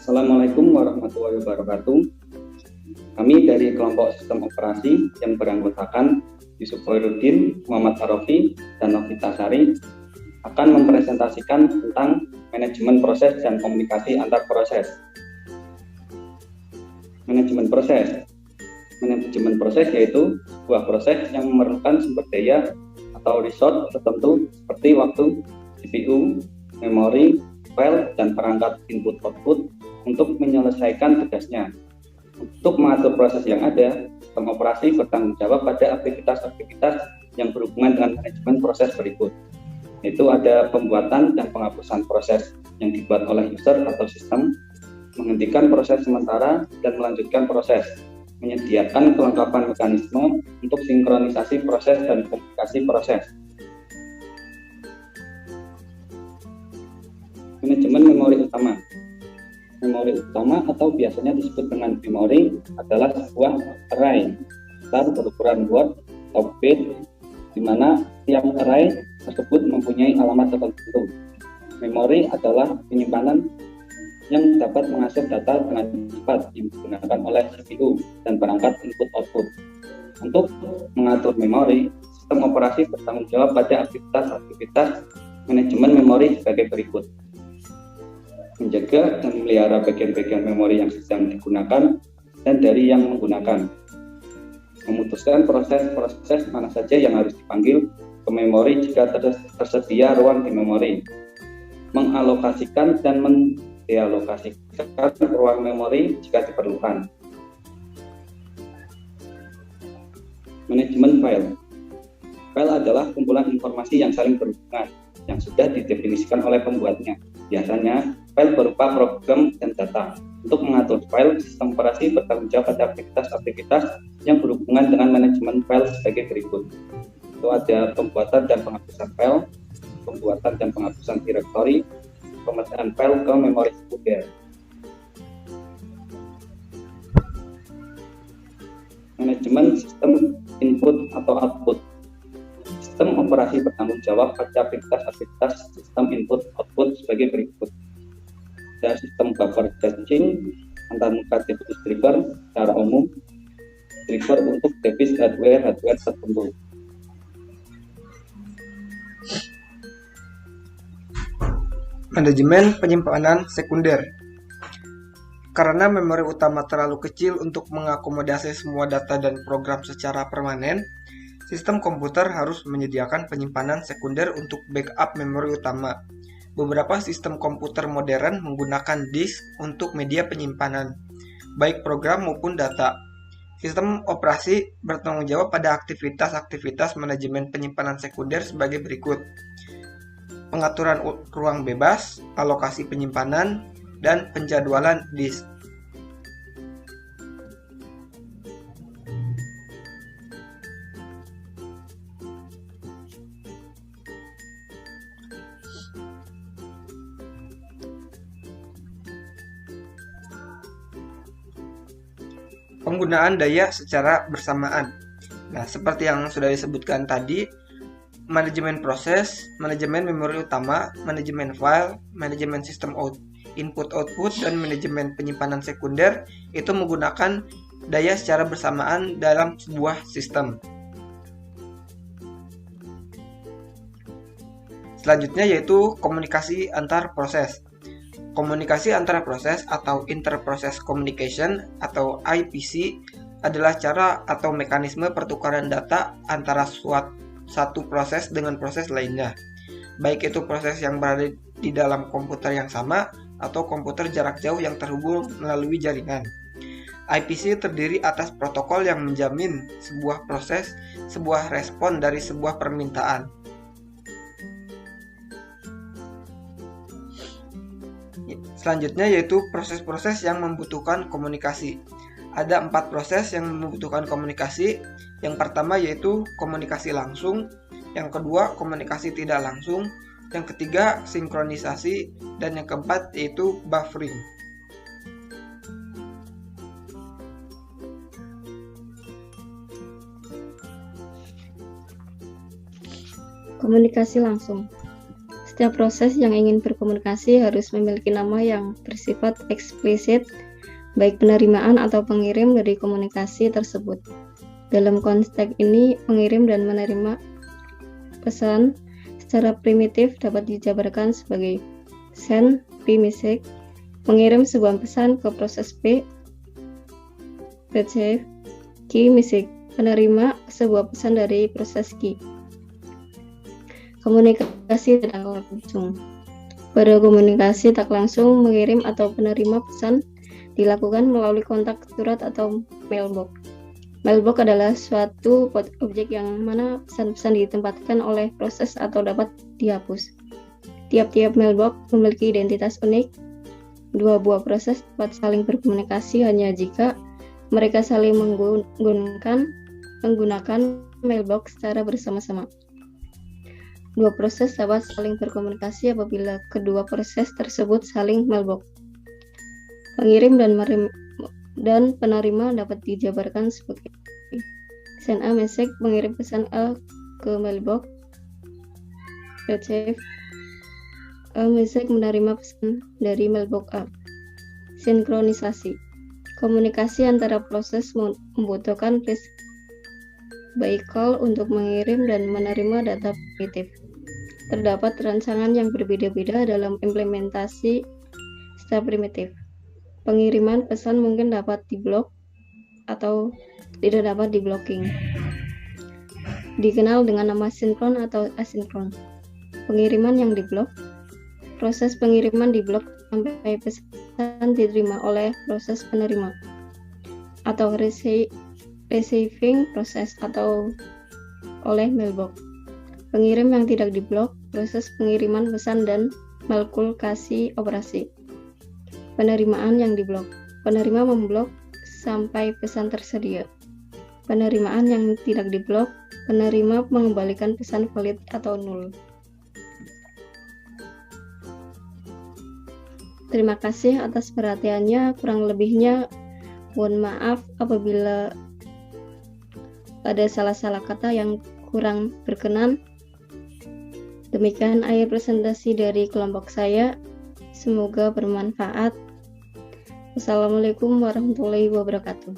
Assalamualaikum warahmatullahi wabarakatuh. Kami dari kelompok sistem operasi yang beranggotakan Yusuf Khairuddin, Muhammad Arofi, dan Novita Sari akan mempresentasikan tentang manajemen proses dan komunikasi antar proses. Manajemen proses yaitu sebuah proses yang memerlukan sumber daya atau resource tertentu seperti waktu, CPU, memori, file, dan perangkat input-output untuk menyelesaikan tugasnya. Untuk mengatur proses yang ada, sistem operasi bertanggung jawab pada aktivitas-aktivitas yang berhubungan dengan manajemen proses berikut, yaitu ada pembuatan dan penghapusan proses yang dibuat oleh user atau sistem, menghentikan proses sementara dan melanjutkan proses, menyediakan kelengkapan mekanisme untuk sinkronisasi proses dan komunikasi proses. Manajemen memori utama. Memori utama atau biasanya disebut dengan memori adalah sebuah array besar berukuran word atau bit, di mana tiap array tersebut mempunyai alamat tertentu. Memori adalah penyimpanan yang dapat mengakses data dengan cepat yang digunakan oleh CPU dan perangkat input-output. Untuk mengatur memori, sistem operasi bertanggung jawab pada aktivitas-aktivitas manajemen memori sebagai berikut: menjaga dan memelihara bagian-bagian memori yang sedang digunakan dan dari yang menggunakan, memutuskan proses-proses mana saja yang harus dipanggil ke memori jika tersedia ruang di memori, mengalokasikan dan mendealokasikan ruang memori jika diperlukan. Manajemen file. File adalah kumpulan informasi yang saling berhubungan yang sudah didefinisikan oleh pembuatnya. Biasanya, file berupa program dan data. Untuk mengatur file, sistem operasi bertanggung jawab pada aktivitas-aktivitas yang berhubungan dengan manajemen file sebagai berikut. Itu ada pembuatan dan penghapusan file, pembuatan dan penghapusan direktori, pemecahan file ke memori sekunder. Manajemen sistem input atau output. Sistem operasi bertanggung jawab pada aktivitas-aktivitas sistem input-output sebagai berikut. Ada sistem buffer batching antar muka device driver secara umum, driver untuk device hardware tertentu. Manajemen penyimpanan sekunder. Karena memori utama terlalu kecil untuk mengakomodasi semua data dan program secara permanen, sistem komputer harus menyediakan penyimpanan sekunder untuk backup memori utama. Beberapa sistem komputer modern menggunakan disk untuk media penyimpanan, baik program maupun data. Sistem operasi bertanggung jawab pada aktivitas-aktivitas manajemen penyimpanan sekunder sebagai berikut: pengaturan ruang bebas, alokasi penyimpanan, dan penjadwalan disk. Penggunaan daya secara bersamaan. Nah, seperti yang sudah disebutkan tadi, manajemen proses, manajemen memori utama, manajemen file, manajemen sistem input-output, dan manajemen penyimpanan sekunder itu menggunakan daya secara bersamaan dalam sebuah sistem. Selanjutnya yaitu komunikasi antar proses. Komunikasi antara proses atau interprocess communication atau IPC adalah cara atau mekanisme pertukaran data antara satu proses dengan proses lainnya, baik itu proses yang berada di dalam komputer yang sama atau komputer jarak jauh yang terhubung melalui jaringan. IPC terdiri atas protokol yang menjamin sebuah proses, sebuah respon dari sebuah permintaan. Selanjutnya yaitu proses-proses yang membutuhkan komunikasi. Ada 4 proses yang membutuhkan komunikasi. Yang pertama yaitu komunikasi langsung, yang kedua komunikasi tidak langsung, yang ketiga sinkronisasi, dan yang keempat yaitu buffering. Komunikasi langsung. Setiap proses yang ingin berkomunikasi harus memiliki nama yang bersifat eksplisit, baik penerimaan atau pengirim dari komunikasi tersebut. Dalam konteks ini, pengirim dan menerima pesan secara primitif dapat dijabarkan sebagai send P-message, mengirim sebuah pesan ke proses P, receive Q-message, penerima sebuah pesan dari proses Q. Komunikasi tidak langsung. Pada komunikasi tak langsung, mengirim atau penerima pesan dilakukan melalui kontak surat atau mailbox. Mailbox adalah suatu objek yang mana pesan-pesan ditempatkan oleh proses atau dapat dihapus. Tiap-tiap mailbox memiliki identitas unik. Dua buah proses dapat saling berkomunikasi hanya jika mereka saling menggunakan mailbox secara bersama-sama. Dua proses dapat saling berkomunikasi apabila kedua proses tersebut saling mailbox. Pengirim dan penerima dapat dijabarkan sebagai send a message, mengirim pesan A ke mailbox, receive a message, menerima pesan dari mailbox A. Sinkronisasi. Komunikasi antara proses membutuhkan vehicle untuk mengirim dan menerima data primitif. Terdapat rancangan yang berbeda-beda dalam implementasi secara primitif. Pengiriman pesan mungkin dapat diblok atau tidak dapat diblocking. Dikenal dengan nama sinkron atau asinkron. Pengiriman yang diblok. Proses pengiriman diblok sampai pesan diterima oleh proses penerima. Atau receiving proses atau oleh mailbox. Pengirim yang tidak diblok. Proses pengiriman pesan dan malkulkasi operasi. Penerimaan yang diblok. Penerima memblok sampai pesan tersedia. Penerimaan yang tidak diblok. Penerima mengembalikan pesan valid atau null. Terima kasih atas perhatiannya. Kurang lebihnya mohon maaf apabila ada salah-salah kata yang kurang berkenan. Demikian akhir presentasi dari kelompok saya. Semoga bermanfaat. Wassalamualaikum warahmatullahi wabarakatuh.